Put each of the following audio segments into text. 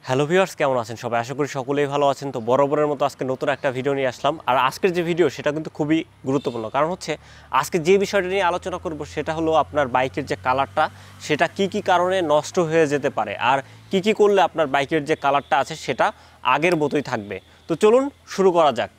Hello viewers, কেমন আছেন সবাই? আশা করি সকলেই ভালো আছেন। তো বরাবরের মতো আজকে নতুন একটা ভিডিও নিয়ে আসলাম। আর আজকের যে ভিডিও সেটা কিন্তু খুবই গুরুত্বপূর্ণ, কারণ হচ্ছে আজকে যে বিষয়টা নিয়ে আলোচনা করব সেটা হলো আপনার বাইকের যে কালারটা সেটা কি কি কারণে নষ্ট হয়ে যেতে পারে, আর কি কি করলে আপনার বাইকের যে কালারটা আছে সেটা আগের মতোই থাকবে। তো চলুন শুরু করা যাক।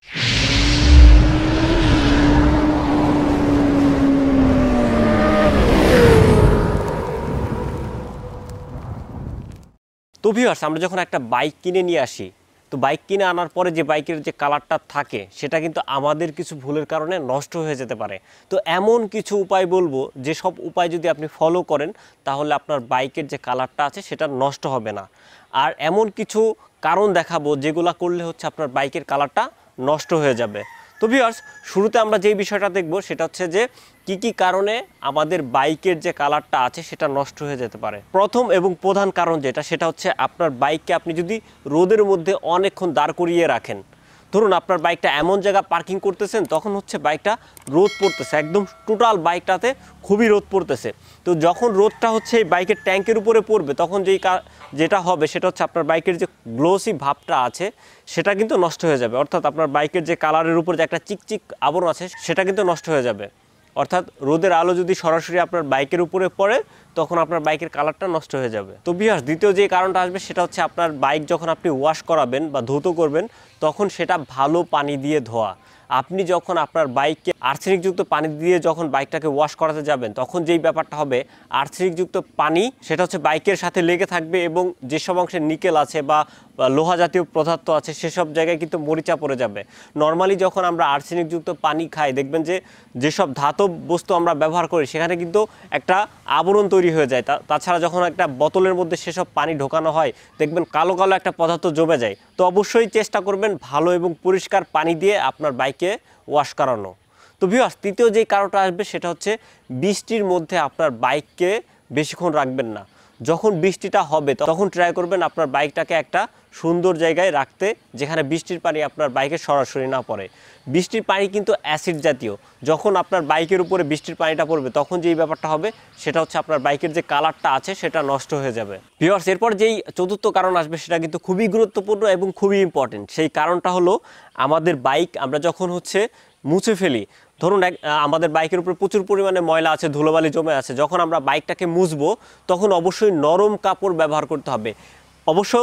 তো ভিউয়ার্স, আমরা যখন একটা বাইক কিনে নিয়ে আসি, তো বাইক কিনে আনার পরে যে বাইকের যে কালারটা থাকে সেটা কিন্তু আমাদের কিছু ভুলের কারণে নষ্ট হয়ে যেতে পারে। তো এমন কিছু উপায় বলবো, যে সব উপায় যদি আপনি ফলো করেন তাহলে আপনার বাইকের যে কালারটা আছে সেটা নষ্ট হবে না। আর এমন কিছু কারণ দেখাবো যেগুলো করলে হচ্ছে আপনার বাইকের কালারটা নষ্ট হয়ে যাবে। তো ভিউয়ার্স, শুরুতে আমরা যেই বিষয়টা দেখব সেটা হচ্ছে যে কি কি কারণে আমাদের বাইকের যে কালারটা আছে সেটা নষ্ট হয়ে যেতে পারে। প্রথম এবং প্রধান কারণ যেটা, সেটা হচ্ছে আপনার বাইককে আপনি যদি রোদের মধ্যে অনেকক্ষণ দাঁড় করিয়ে রাখেন। ধরুন আপনার বাইকটা এমন জায়গা পার্কিং করতেছেন, তখন হচ্ছে বাইকটা রোদ পড়তেছে, একদম টোটাল বাইকটাতে খুবই রোদ পড়তেছে। তো যখন রোদটা হচ্ছে এই বাইকের ট্যাঙ্কের উপরে পড়বে, তখন যেটা হবে সেটা হচ্ছে আপনার বাইকের যে গ্লোসি ভাবটা আছে সেটা কিন্তু নষ্ট হয়ে যাবে। অর্থাৎ আপনার বাইকের যে কালারের উপর যে একটা চিকচিক আবরণ আছে সেটা কিন্তু নষ্ট হয়ে যাবে। অর্থাৎ রোদের আলো যদি সরাসরি আপনার বাইকের উপরে পড়ে, তখন আপনার বাইকের কালারটা নষ্ট হয়ে যাবে। তো ভিউয়ার্স, দ্বিতীয় যে কারণটা আসবে সেটা হচ্ছে আপনার বাইক যখন আপনি ওয়াশ করাবেন বা ধৌত করবেন, তখন সেটা ভালো পানি দিয়ে ধোয়া। আপনি যখন আপনার বাইককে আর্সেনিকযুক্ত পানি দিয়ে যখন বাইকটাকে ওয়াশ করাতে যাবেন, তখন যেই ব্যাপারটা হবে, আর্সেনিকযুক্ত পানি সেটা হচ্ছে বাইকের সাথে লেগে থাকবে এবং যেসব অংশে নিকেল আছে বা লোহা জাতীয় পদার্থ আছে সেসব জায়গায় কিন্তু মরিচা পড়ে যাবে। নর্মালি যখন আমরা আর্সেনিকযুক্ত পানি খাই, দেখবেন যে যেসব ধাতব বস্তু আমরা ব্যবহার করি সেখানে কিন্তু একটা আবরণ তৈরি হয়ে যায়। তাছাড়া যখন একটা বোতলের মধ্যে সেসব পানি ঢোকানো হয়, দেখবেন কালো কালো একটা পদার্থ জমে যায়। তো অবশ্যই চেষ্টা করবেন ভালো এবং পরিষ্কার পানি দিয়ে আপনার বাইকে ওয়াশ করানো। তো ভিউয়ার্স, তৃতীয় যেই কারণটা আসবে সেটা হচ্ছে বৃষ্টির মধ্যে আপনার বাইককে বেশিক্ষণ রাখবেন না। যখন বৃষ্টিটা হবে তখন ট্রাই করবেন আপনার বাইকটাকে একটা সুন্দর জায়গায় রাখতে, যেখানে বৃষ্টির পানি আপনার বাইকে সরাসরি না পড়ে। বৃষ্টির পানি কিন্তু অ্যাসিড জাতীয়। যখন আপনার বাইকের উপরে বৃষ্টির পানিটা পড়বে, তখন যেই ব্যাপারটা হবে সেটা হচ্ছে আপনার বাইকের যে কালারটা আছে সেটা নষ্ট হয়ে যাবে। ভিউয়ার্স, এরপর যেই চতুর্থ কারণ আসবে সেটা কিন্তু খুবই গুরুত্বপূর্ণ এবং খুবই ইম্পর্টেন্ট। সেই কারণটা হলো, আমাদের বাইক আমরা যখন হচ্ছে মুছে ফেলি, ধরুন আমাদের বাইকের উপরে প্রচুর পরিমাণে ময়লা আছে, ধুলোবালি জমে আছে, যখন আমরা বাইকটাকে মুছবো তখন অবশ্যই নরম কাপড় ব্যবহার করতে হবে। অবশ্য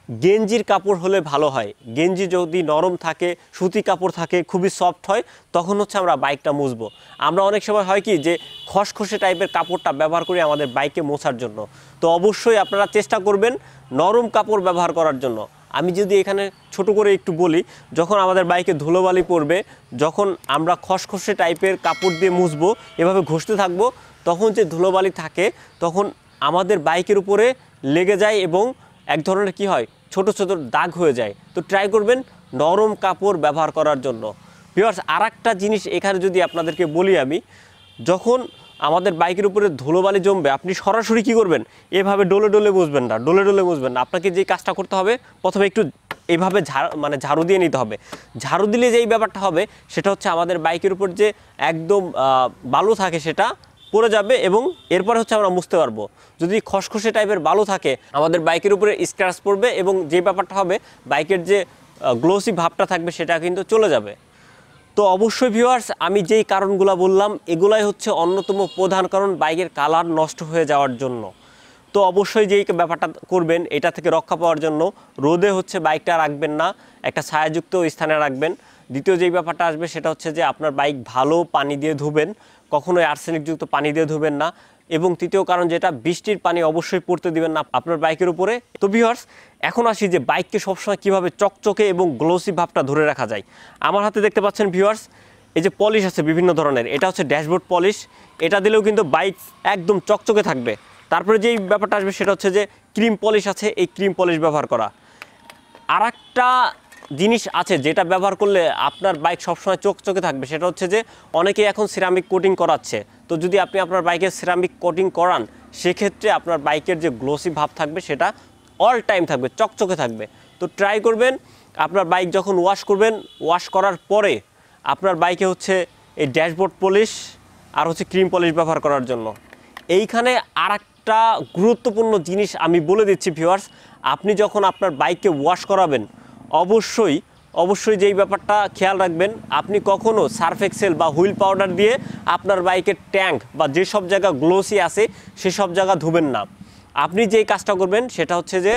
গেঞ্জির কাপড় হলে ভালো হয়। গেঞ্জি যদি নরম থাকে, সুতি কাপড় থাকে, খুবই সফট হয়, তখন হচ্ছে আমরা বাইকটা মুছবো। আমরা অনেক সময় হয় কি যে খসখসে টাইপের কাপড়টা ব্যবহার করি আমাদের বাইকে মোছার জন্য। তো অবশ্যই আপনারা চেষ্টা করবেন নরম কাপড় ব্যবহার করার জন্য। আমি যদি এখানে ছোট করে একটু বলি, যখন আমাদের বাইকে ধুলোবালি পড়বে, যখন আমরা খসখসে টাইপের কাপড় দিয়ে মুছবো, এভাবে ঘষতে থাকবো, তখন যে ধুলোবালি থাকে তখন আমাদের বাইকের উপরে লেগে যায় এবং এক ধরনের কি হয়, ছোট ছোট দাগ হয়ে যায়। তো ট্রাই করবেন নরম কাপড় ব্যবহার করার জন্য। ভিউয়ার্স, আরেকটা জিনিস এখানে যদি আপনাদেরকে বলি আমি, যখন আমাদের বাইকের উপরে ধুলোবালি জমবে, আপনি সরাসরি কি করবেন, এভাবে ডলে ডলে মুছবেন না, ডলে ডলে মুছবেন না। আপনাকে যে কাজটা করতে হবে, প্রথমে একটু এইভাবে ঝাড়ু দিয়ে নিতে হবে। ঝাড়ু দিলে যেই ব্যাপারটা হবে সেটা হচ্ছে আমাদের বাইকের উপর যে একদম বালু থাকে সেটা পড়ে যাবে এবং এরপরে হচ্ছে আমরা মুছতে পারবো। যদি খসখসে টাইপের বালু থাকে, আমাদের বাইকের উপরে স্ক্র্যাচ পড়বে এবং যে ব্যাপারটা হবে, বাইকের যে গ্লোসি ভাবটা থাকবে সেটা কিন্তু চলে যাবে। তো অবশ্যই ভিউয়ার্স, আমি যেই কারণগুলো বললাম এগুলাই হচ্ছে অন্যতম প্রধান কারণ বাইকের কালার নষ্ট হয়ে যাওয়ার জন্য। তো অবশ্যই যেই ব্যাপারটা করবেন, এটা থেকে রক্ষা পাওয়ার জন্য রোদে হচ্ছে বাইকটা রাখবেন না, একটা ছায়াযুক্ত স্থানে রাখবেন। দ্বিতীয় যেই ব্যাপারটা আসবে সেটা হচ্ছে যে আপনার বাইক ভালো পানি দিয়ে ধুবেন, কখনোই আর্সেনিকযুক্ত পানি দিয়ে ধুবেন না। এবং তৃতীয় কারণ যেটা, বৃষ্টির পানি অবশ্যই পড়তে দিবেন না আপনার বাইকের উপরে। তো ভিউয়ার্স, এখন আসি যে বাইককে সবসময় কীভাবে চকচকে এবং গ্লোসি ভাবটা ধরে রাখা যায়। আমার হাতে দেখতে পাচ্ছেন ভিউয়ার্স, এই যে পলিশ আছে বিভিন্ন ধরনের, এটা হচ্ছে ড্যাশবোর্ড পলিশ। এটা দিলেও কিন্তু বাইক একদম চকচকে থাকবে। তারপরে যেই ব্যাপারটা আসবে সেটা হচ্ছে যে ক্রিম পলিশ আছে, এই ক্রিম পলিশ ব্যবহার করা। আর একটা জিনিস আছে যেটা ব্যবহার করলে আপনার বাইক সবসময় চকচকে থাকবে, সেটা হচ্ছে যে অনেকেই এখন সিরামিক কোটিং করাচ্ছে। তো যদি আপনি আপনার বাইকের সিরামিক কোটিং করান, সেক্ষেত্রে আপনার বাইকের যে গ্লোসি ভাব থাকবে সেটা অল টাইম থাকবে, চকচকে থাকবে। তো ট্রাই করবেন আপনার বাইক যখন ওয়াশ করবেন, ওয়াশ করার পরে আপনার বাইকে হচ্ছে এই ড্যাশবোর্ড পলিশ আর হচ্ছে ক্রিম পলিশ ব্যবহার করার জন্য। এইখানে আর একটা গুরুত্বপূর্ণ জিনিস আমি বলে দিচ্ছি ভিউয়ার্স, আপনি যখন আপনার বাইককে ওয়াশ করাবেন অবশ্যই যেই ব্যাপারটা খেয়াল রাখবেন, আপনি কখনো সার্ফ এক্সেল বা হুইল পাউডার দিয়ে আপনার বাইকের ট্যাঙ্ক বা যেসব জায়গা গ্লোসি আছে সেসব জায়গা ধুবেন না। আপনি যেই কাজটা করবেন সেটা হচ্ছে যে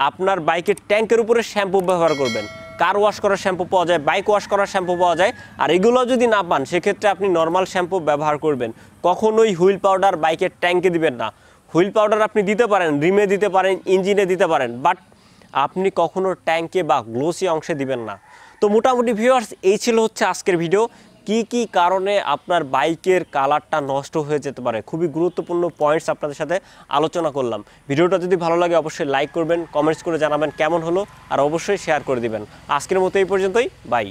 আপনার বাইকের ট্যাঙ্কের উপরে শ্যাম্পু ব্যবহার করবেন। কার ওয়াশ করার শ্যাম্পু পাওয়া যায়, বাইক ওয়াশ করার শ্যাম্পু পাওয়া যায়, আর এগুলো যদি না পান সেক্ষেত্রে আপনি নর্মাল শ্যাম্পু ব্যবহার করবেন। কখনোই হুইল পাউডার বাইকের ট্যাঙ্কে দিবেন না। হুইল পাউডার আপনি দিতে পারেন, রিমে দিতে পারেন, ইঞ্জিনে দিতে পারেন, বাট আপনি কখনো ট্যাঙ্কে বা গ্লোসি অংশে দিবেন না। তো মোটামুটি ভিউয়ার্স এই ছিল হচ্ছে আজকের ভিডিও, কি কারণে আপনার বাইকের কালারটা নষ্ট হয়ে যেতে পারে। খুবই গুরুত্বপূর্ণ পয়েন্টস আপনাদের সাথে আলোচনা করলাম। ভিডিওটা যদি ভালো লাগে অবশ্যই লাইক করবেন, কমেন্টস করে জানাবেন কেমন হলো, আর অবশ্যই শেয়ার করে দিবেন। আজকের মতো এই পর্যন্তই, বাই।